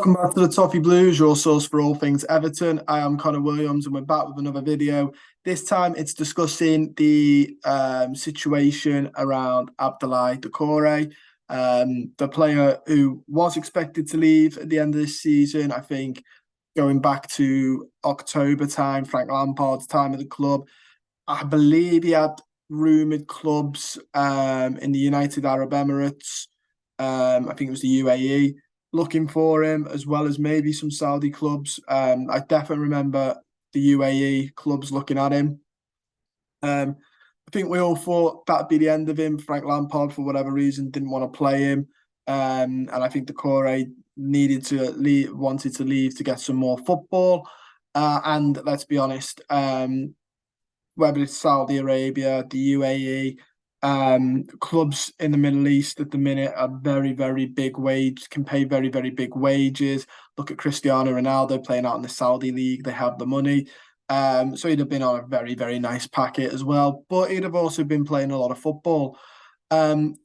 Welcome back to the Toffee Blues, your source for all things Everton. I am Connor Williams and we're back with another video. This time it's discussing the situation around Abdoulaye Doucoure, the player who was expected to leave at the end of this season. I think going back to October time, Frank Lampard's time at the club, I believe he had rumoured clubs in the United Arab Emirates. I think it was the UAE looking for him, as well as maybe some Saudi clubs. I definitely remember the UAE clubs looking at him. I think we all thought that'd be the end of him. Frank Lampard, for whatever reason, didn't want to play him. And I think Doucoure wanted to leave to get some more football. And let's be honest, whether it's Saudi Arabia, the UAE, clubs in the Middle East at the minute are very, very big wage, can pay very, very big wages. Look at Cristiano Ronaldo playing out in the Saudi league. They have the money. So he'd have been on a very, very nice packet as well. But he'd have also been playing a lot of football. From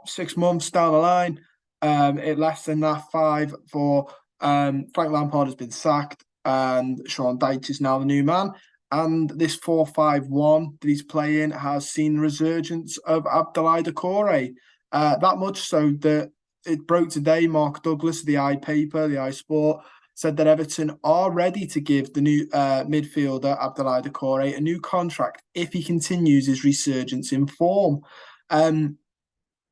6 months down the line, less than that, 5 for Frank Lampard has been sacked and Sean Dyche is now the new man. And this 4-5-1 that he's playing has seen the resurgence of Abdoulaye Doucoure. That much so that it broke today. Mark Douglas, the iSport, said that Everton are ready to give the new midfielder Abdoulaye Doucoure a new contract if he continues his resurgence in form.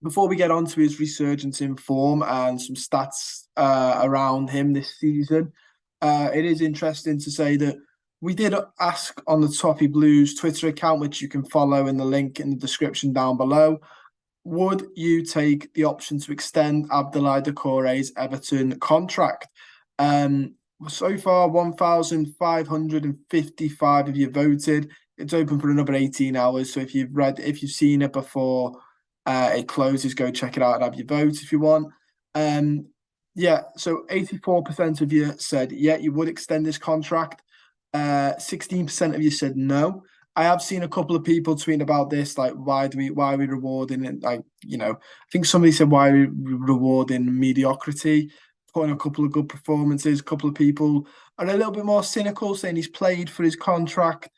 Before we get on to his resurgence in form and some stats around him this season, it is interesting to say that we did ask on the Toffee Blues Twitter account, which you can follow in the link in the description down below, would you take the option to extend Abdoulaye Doucoure's Everton contract? So far, 1,555 of you voted. It's open for another 18 hours. So if you've seen it before it closes, go check it out and have your vote if you want. Yeah, so 84% of you said, yeah, you would extend this contract. 16% of you said no. I have seen a couple of people tweeting about this, like why are we rewarding it? Like, I think somebody said why are we rewarding mediocrity, putting a couple of good performances. A couple of people are a little bit more cynical, saying he's played for his contract,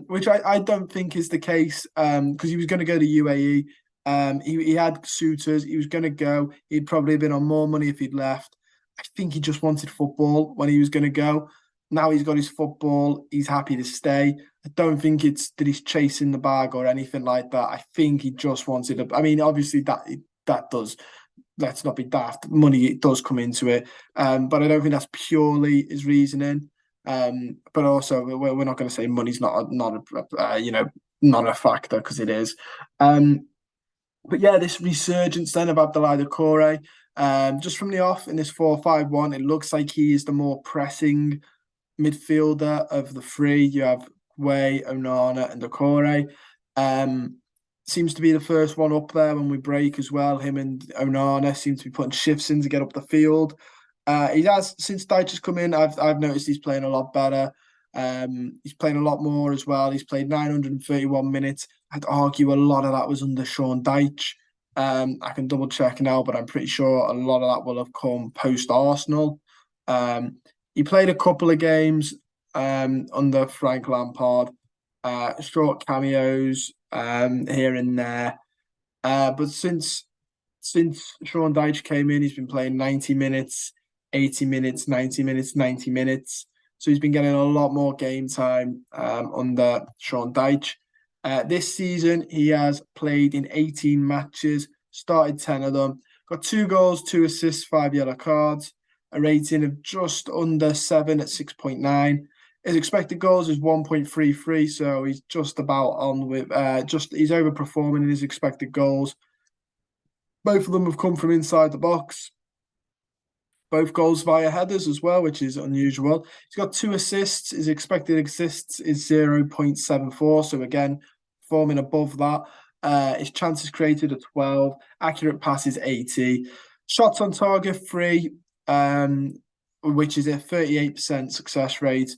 which I don't think is the case, because he was going to go to UAE. He had suitors. He was going to go. He'd probably have been on more money if he'd left. I think he just wanted football when he was going to go. Now he's got his football. He's happy to stay. I don't think it's that he's chasing the bag or anything like that. I think he just wanted. Obviously that does. Let's not be daft. Money, it does come into it, but I don't think that's purely his reasoning. But also we're not going to say money's not a factor, because it is. But yeah, this resurgence then of Abdoulaye Doucoure, just from the off in this 4-5-1, it looks like he is the more pressing midfielder of the three. You have Way, Onana, and Doucoure. Seems to be the first one up there when we break as well. Him and Onana seem to be putting shifts in to get up the field. He has, since Dyche has come in, I've noticed he's playing a lot better. He's playing a lot more as well. He's played 931 minutes. I'd argue a lot of that was under Sean Dyche. I can double check now, but I'm pretty sure a lot of that will have come post Arsenal. He played a couple of games under Frank Lampard, short cameos here and there. But since Sean Dyche came in, he's been playing 90 minutes, 80 minutes, 90 minutes, 90 minutes. So he's been getting a lot more game time under Sean Dyche. This season, he has played in 18 matches, started 10 of them, got 2 goals, 2 assists, 5 yellow cards, a rating of just under 7 at 6.9. His expected goals is 1.33, so he's just about on with, he's overperforming in his expected goals. Both of them have come from inside the box. Both goals via headers as well, which is unusual. He's got 2 assists. His expected assists is 0.74, so again, performing above that. His chances created are 12, accurate passes 80, shots on target 3, which is a 38% success rate.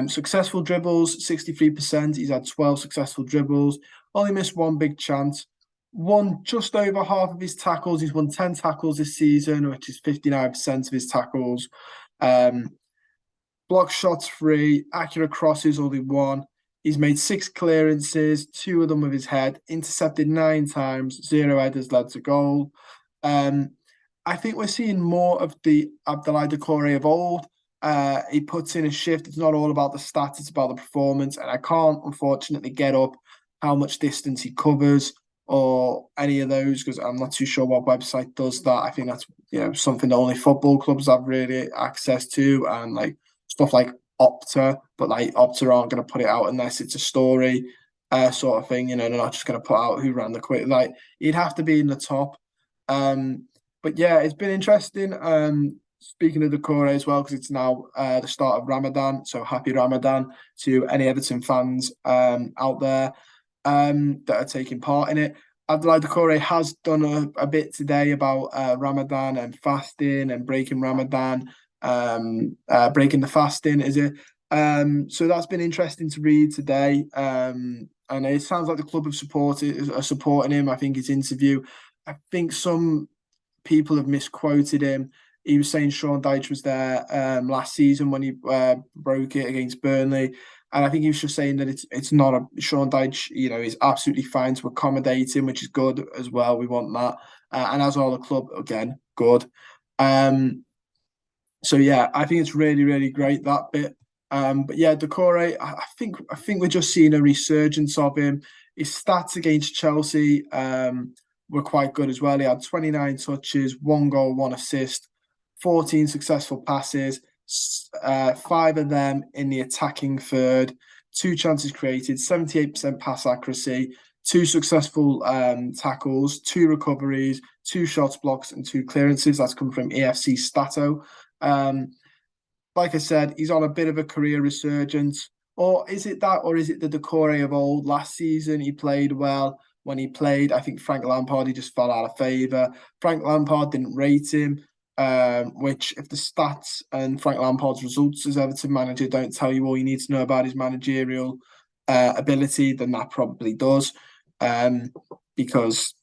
Successful dribbles 63%. He's had 12 successful dribbles. Only missed 1 big chance. won just over half of his tackles. He's won 10 tackles this season, which is 59% of his tackles. Block shots free, accurate crosses only one. He's made 6 clearances, 2 of them with his head, intercepted 9 times, 0 headers led to goal. I think we're seeing more of the Abdoulaye Doucoure of old. He puts in a shift. It's not all about the stats, it's about the performance. And I can't, unfortunately, get up how much distance he covers or any of those because I'm not too sure what website does that. I think that's something that only football clubs have really access to, and like stuff like Opta, but like Opta aren't going to put it out unless it's a story sort of thing. They're not just going to put out who ran the quick. Like he'd have to be in the top. But yeah, it's been interesting. Speaking of the Doucoure as well, because it's now the start of Ramadan, so happy Ramadan to any Everton fans out there that are taking part in it. Abdoulaye Doucoure has done a bit today about Ramadan and fasting and breaking Ramadan, breaking the fasting, is it? So that's been interesting to read today. And it sounds like the club are supporting him. I think his interview, I think some people have misquoted him. He was saying Sean Dyche was there last season when he broke it against Burnley. And I think he was just saying that it's not Sean Dyche, is absolutely fine to accommodate him, which is good as well. We want that. And as all the club, again, good. So yeah, I think it's really, really great, that bit. But yeah, Doucoure, I think we're just seeing a resurgence of him. His stats against Chelsea were quite good as well. He had 29 touches, 1 goal, 1 assist, 14 successful passes, 5 of them in the attacking third, 2 chances created, 78% pass accuracy, 2 successful tackles, 2 recoveries, 2 shots blocks, and 2 clearances. That's come from EFC Stato. Like I said, he's on a bit of a career resurgence. Or is it that, or is it the Doucoure of old? Last season, he played well. When he played, I think Frank Lampard, he just fell out of favour. Frank Lampard didn't rate him, which if the stats and Frank Lampard's results as Everton manager don't tell you all you need to know about his managerial ability, then that probably does. Because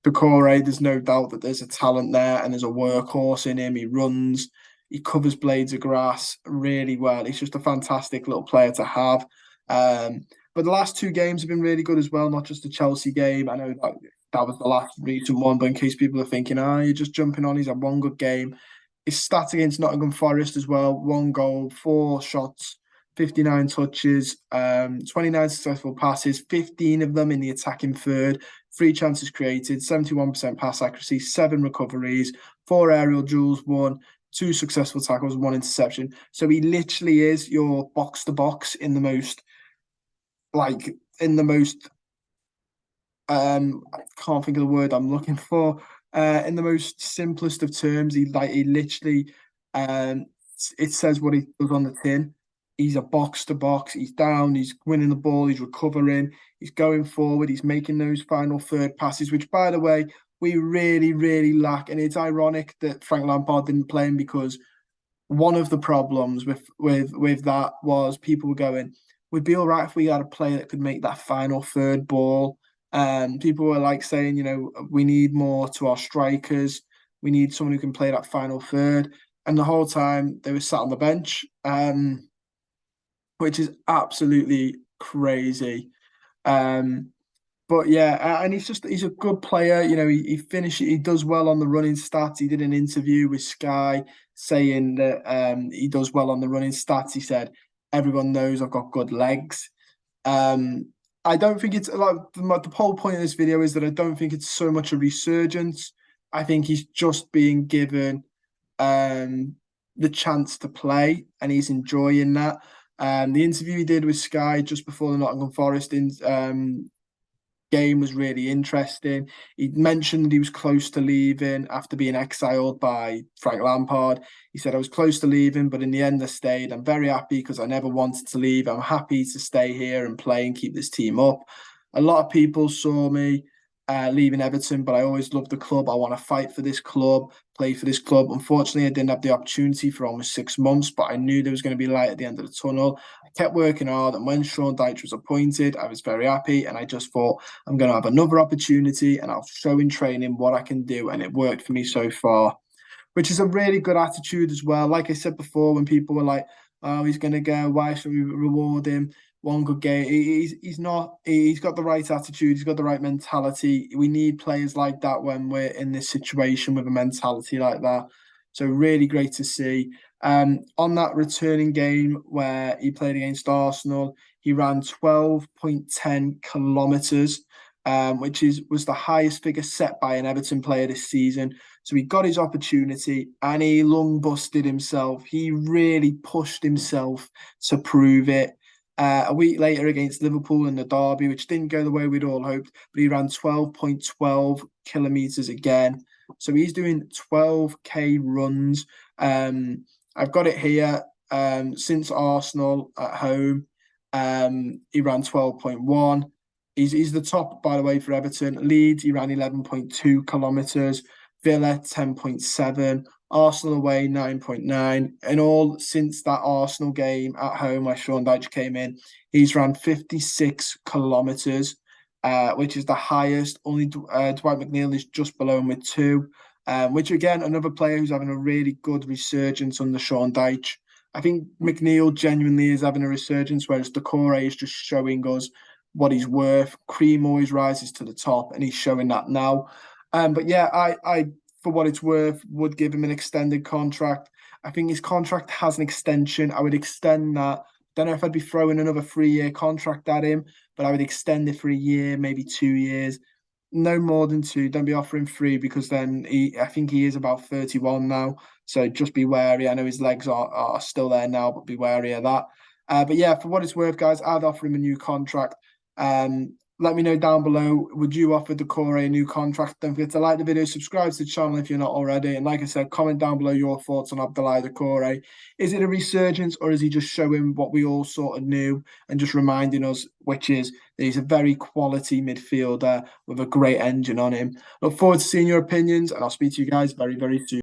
Doucoure, there's no doubt that there's a talent there and there's a workhorse in him. He runs, he covers blades of grass really well. He's just a fantastic little player to have. But the last 2 games have been really good as well, not just the Chelsea game. I know that was the last recent one, but in case people are thinking, you're just jumping on, he's had 1 good game. His stats against Nottingham Forest as well, 1 goal, 4 shots, 59 touches, 29 successful passes, 15 of them in the attacking third, 3 chances created, 71% pass accuracy, 7 recoveries, 4 aerial duels, 1, 2 successful tackles, 1 interception. So he literally is your box to box in the most I can't think of the word I'm looking for. In the most simplest of terms, he literally it says what he does on the tin. He's a box to box, he's down, he's winning the ball, he's recovering, he's going forward, he's making those final third passes, which by the way, we really, really lack. And it's ironic that Frank Lampard didn't play him because one of the problems with that was people were going, we'd be all right if we had a player that could make that final third ball. People were like saying, we need more to our strikers. We need someone who can play that final third. And the whole time they were sat on the bench, which is absolutely crazy. But yeah, and he's a good player. He does well on the running stats. He did an interview with Sky saying that he does well on the running stats. He said, everyone knows I've got good legs. I don't think it's like the whole point of this video is that I don't think it's so much a resurgence. I think he's just being given the chance to play and he's enjoying that. The interview he did with Sky just before the Nottingham Forest game was really interesting. He mentioned that he was close to leaving after being exiled by Frank Lampard. He said, I was close to leaving, but in the end I stayed. I'm very happy because I never wanted to leave. I'm happy to stay here and play and keep this team up. A lot of people saw me leaving Everton, but I always loved the club. I want to fight for this club, play for this club. Unfortunately, I didn't have the opportunity for almost 6 months, but I knew there was going to be light at the end of the tunnel. I kept working hard, and when Sean Dyche was appointed, I was very happy, and I just thought I'm going to have another opportunity, and I'll show in training what I can do, and it worked for me so far, which is a really good attitude as well. Like I said before, when people were like, "Oh, he's going to go. Why should we reward him? One good game." He's not. He's got the right attitude. He's got the right mentality. We need players like that when we're in this situation with a mentality like that. So really great to see. On that returning game where he played against Arsenal, he ran 12.10 kilometres, which was the highest figure set by an Everton player this season. So he got his opportunity and he lung busted himself. He really pushed himself to prove it. A week later against Liverpool in the derby, which didn't go the way we'd all hoped, but he ran 12.12 kilometres again. So he's doing 12k runs. I've got it here. Since Arsenal at home, he ran 12.1. He's the top, by the way, for Everton. Leeds, he ran 11.2 kilometres. Villa, 10.7. Arsenal away, 9.9. And all since that Arsenal game at home where Sean Dyche came in, he's ran 56 kilometres, which is the highest. Only Dwight McNeil is just below him with 2. Which again, another player who's having a really good resurgence under Sean Dyche. I think McNeil genuinely is having a resurgence, whereas Doucoure is just showing us what he's worth. Cream always rises to the top, and he's showing that now. But yeah, I for what it's worth, would give him an extended contract. I think his contract has an extension. I would extend that. Don't know if I'd be throwing another 3-year contract at him, but I would extend it for a year, maybe 2 years. No more than 2. Don't be offering 3 because then I think he is about 31 now. So just be wary. I know his legs are still there now, but be wary of that. But yeah, for what it's worth, guys, I'd offer him a new contract. Let me know down below, would you offer Doucoure a new contract? Don't forget to like the video, subscribe to the channel if you're not already. And like I said, comment down below your thoughts on Abdoulaye Doucoure. Is it a resurgence or is he just showing what we all sort of knew and just reminding us, which is that he's a very quality midfielder with a great engine on him? Look forward to seeing your opinions and I'll speak to you guys very, very soon.